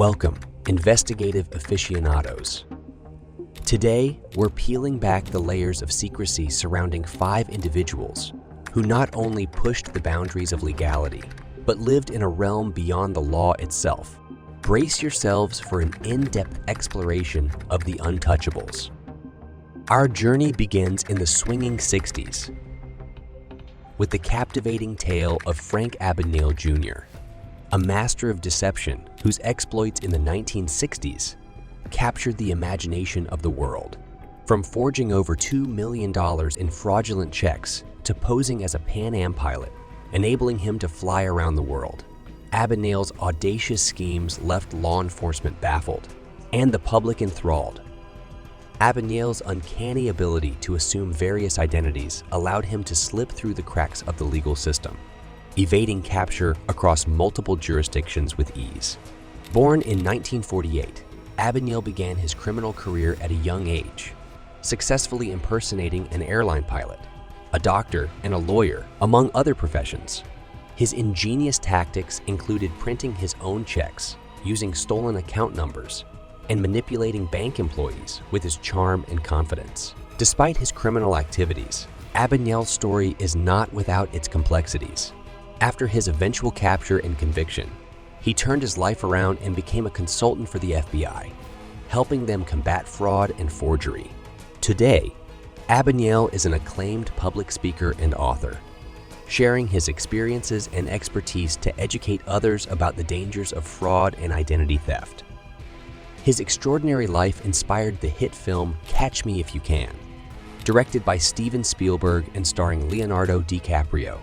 Welcome, investigative aficionados. Today, we're peeling back the layers of secrecy surrounding 5 individuals who not only pushed the boundaries of legality, but lived in a realm beyond the law itself. Brace yourselves for an in-depth exploration of the untouchables. Our journey begins in the swinging 60s with the captivating tale of Frank Abagnale Jr., a master of deception whose exploits in the 1960s captured the imagination of the world. From forging over $2 million in fraudulent checks to posing as a Pan Am pilot, enabling him to fly around the world, Abagnale's audacious schemes left law enforcement baffled and the public enthralled. Abagnale's uncanny ability to assume various identities allowed him to slip through the cracks of the legal system, evading capture across multiple jurisdictions with ease. Born in 1948, Abagnale began his criminal career at a young age, successfully impersonating an airline pilot, a doctor, and a lawyer, among other professions. His ingenious tactics included printing his own checks, using stolen account numbers, and manipulating bank employees with his charm and confidence. Despite his criminal activities, Abagnale's story is not without its complexities. After his eventual capture and conviction, he turned his life around and became a consultant for the FBI, helping them combat fraud and forgery. Today, Abagnale is an acclaimed public speaker and author, sharing his experiences and expertise to educate others about the dangers of fraud and identity theft. His extraordinary life inspired the hit film Catch Me If You Can, directed by Steven Spielberg and starring Leonardo DiCaprio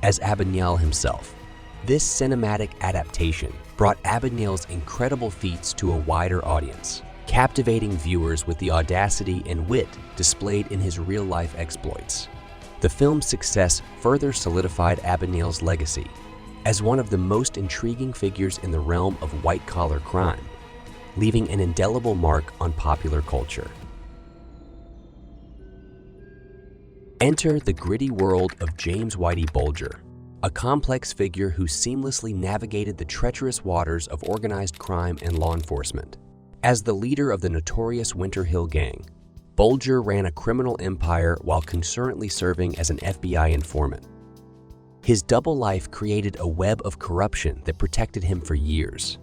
as Abagnale himself. This cinematic adaptation brought Abagnale's incredible feats to a wider audience, captivating viewers with the audacity and wit displayed in his real-life exploits. The film's success further solidified Abagnale's legacy as one of the most intriguing figures in the realm of white-collar crime, leaving an indelible mark on popular culture. Enter the gritty world of James Whitey Bulger, a complex figure who seamlessly navigated the treacherous waters of organized crime and law enforcement. As the leader of the notorious Winter Hill Gang, Bulger ran a criminal empire while concurrently serving as an FBI informant. His double life created a web of corruption that protected him for years.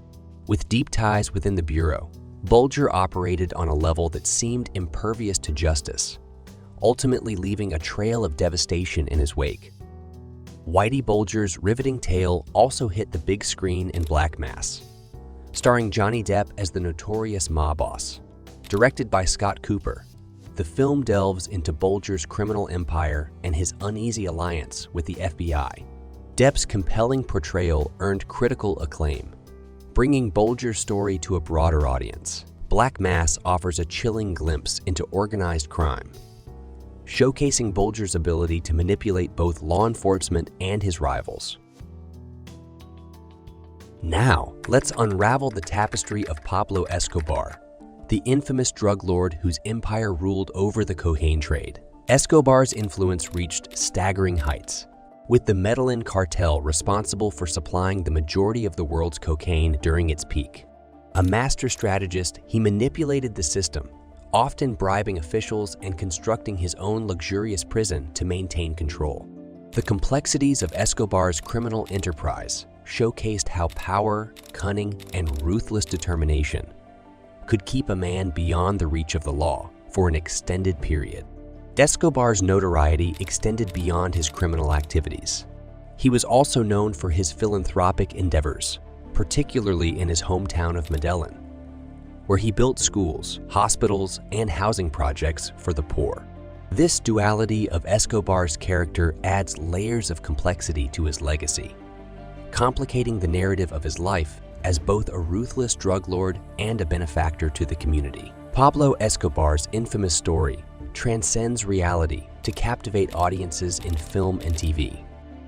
With deep ties within the Bureau, Bulger operated on a level that seemed impervious to justice, ultimately leaving a trail of devastation in his wake. Whitey Bulger's riveting tale also hit the big screen in Black Mass, starring Johnny Depp as the notorious mob boss. Directed by Scott Cooper, the film delves into Bulger's criminal empire and his uneasy alliance with the FBI. Depp's compelling portrayal earned critical acclaim, bringing Bulger's story to a broader audience. Black Mass offers a chilling glimpse into organized crime, showcasing Bulger's ability to manipulate both law enforcement and his rivals. Now, let's unravel the tapestry of Pablo Escobar, the infamous drug lord whose empire ruled over the cocaine trade. Escobar's influence reached staggering heights, with the Medellin cartel responsible for supplying the majority of the world's cocaine during its peak. A master strategist, he manipulated the system, often bribing officials and constructing his own luxurious prison to maintain control. The complexities of Escobar's criminal enterprise showcased how power, cunning, and ruthless determination could keep a man beyond the reach of the law for an extended period. Escobar's notoriety extended beyond his criminal activities. He was also known for his philanthropic endeavors, particularly in his hometown of Medellin, where he built schools, hospitals, and housing projects for the poor. This duality of Escobar's character adds layers of complexity to his legacy, complicating the narrative of his life as both a ruthless drug lord and a benefactor to the community. Pablo Escobar's infamous story transcends reality to captivate audiences in film and TV.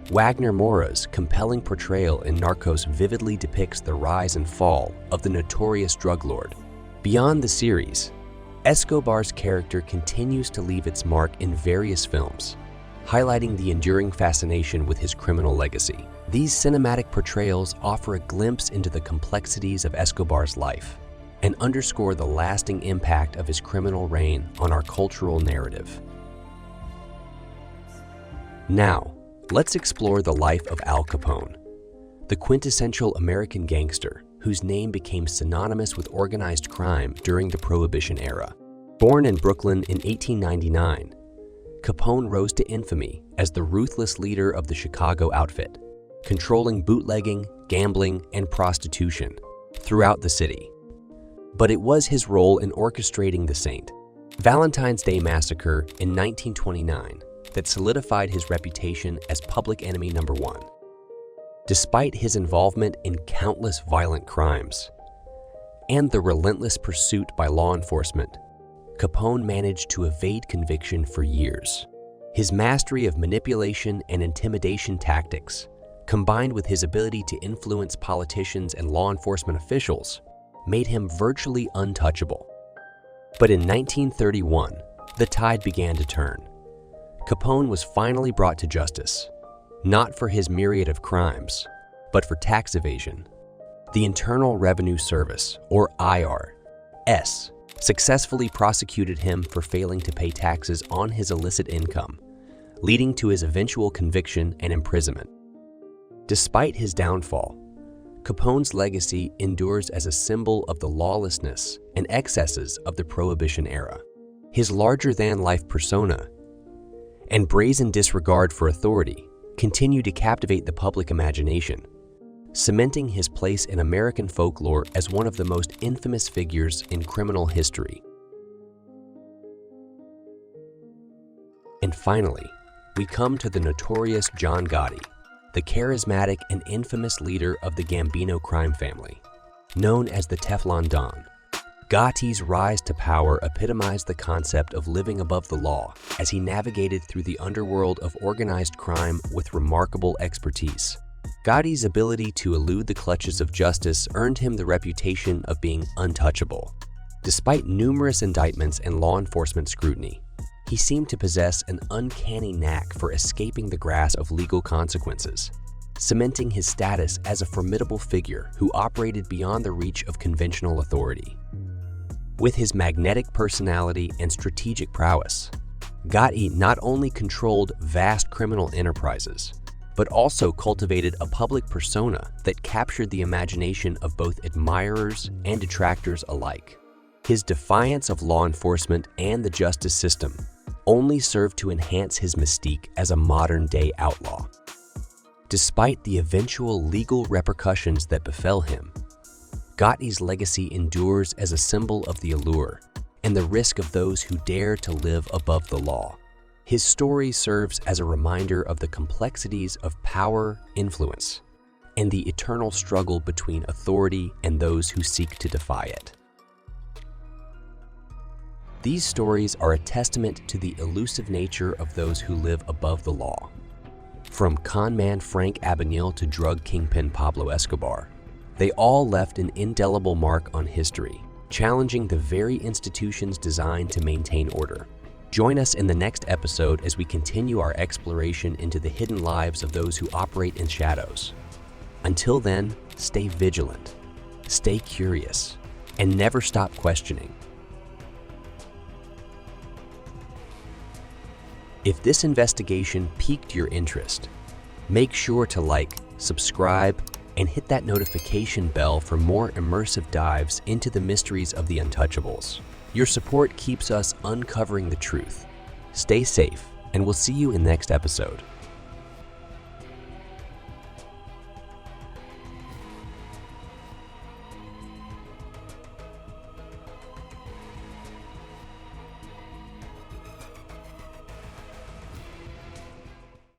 Wagner Moura's compelling portrayal in Narcos vividly depicts the rise and fall of the notorious drug lord. Beyond the series, Escobar's character continues to leave its mark in various films, highlighting the enduring fascination with his criminal legacy. These cinematic portrayals offer a glimpse into the complexities of Escobar's life and underscore the lasting impact of his criminal reign on our cultural narrative. Now, let's explore the life of Al Capone, the quintessential American gangster whose name became synonymous with organized crime during the Prohibition era. Born in Brooklyn in 1899, Capone rose to infamy as the ruthless leader of the Chicago outfit, controlling bootlegging, gambling, and prostitution throughout the city. But it was his role in orchestrating the St. Valentine's Day Massacre in 1929 that solidified his reputation as public enemy number one. Despite his involvement in countless violent crimes and the relentless pursuit by law enforcement, Capone managed to evade conviction for years. His mastery of manipulation and intimidation tactics, combined with his ability to influence politicians and law enforcement officials, made him virtually untouchable. But in 1931, the tide began to turn. Capone was finally brought to justice, not for his myriad of crimes, but for tax evasion. The Internal Revenue Service, or IRS, successfully prosecuted him for failing to pay taxes on his illicit income, leading to his eventual conviction and imprisonment. Despite his downfall, Capone's legacy endures as a symbol of the lawlessness and excesses of the Prohibition era. His larger-than-life persona and brazen disregard for authority continue to captivate the public imagination, cementing his place in American folklore as one of the most infamous figures in criminal history. And finally, we come to the notorious John Gotti, the charismatic and infamous leader of the Gambino crime family, known as the Teflon Don. Gotti's rise to power epitomized the concept of living above the law as he navigated through the underworld of organized crime with remarkable expertise. Gotti's ability to elude the clutches of justice earned him the reputation of being untouchable. Despite numerous indictments and law enforcement scrutiny, he seemed to possess an uncanny knack for escaping the grasp of legal consequences, cementing his status as a formidable figure who operated beyond the reach of conventional authority. With his magnetic personality and strategic prowess, Gotti not only controlled vast criminal enterprises, but also cultivated a public persona that captured the imagination of both admirers and detractors alike. His defiance of law enforcement and the justice system only served to enhance his mystique as a modern-day outlaw. Despite the eventual legal repercussions that befell him, Gotti's legacy endures as a symbol of the allure and the risk of those who dare to live above the law. His story serves as a reminder of the complexities of power, influence, and the eternal struggle between authority and those who seek to defy it. These stories are a testament to the elusive nature of those who live above the law. From conman Frank Abagnale to drug kingpin Pablo Escobar, they all left an indelible mark on history, challenging the very institutions designed to maintain order. Join us in the next episode as we continue our exploration into the hidden lives of those who operate in shadows. Until then, stay vigilant, stay curious, and never stop questioning. If this investigation piqued your interest, make sure to like, subscribe, and hit that notification bell for more immersive dives into the mysteries of the Untouchables. Your support keeps us uncovering the truth. Stay safe, and we'll see you in the next episode.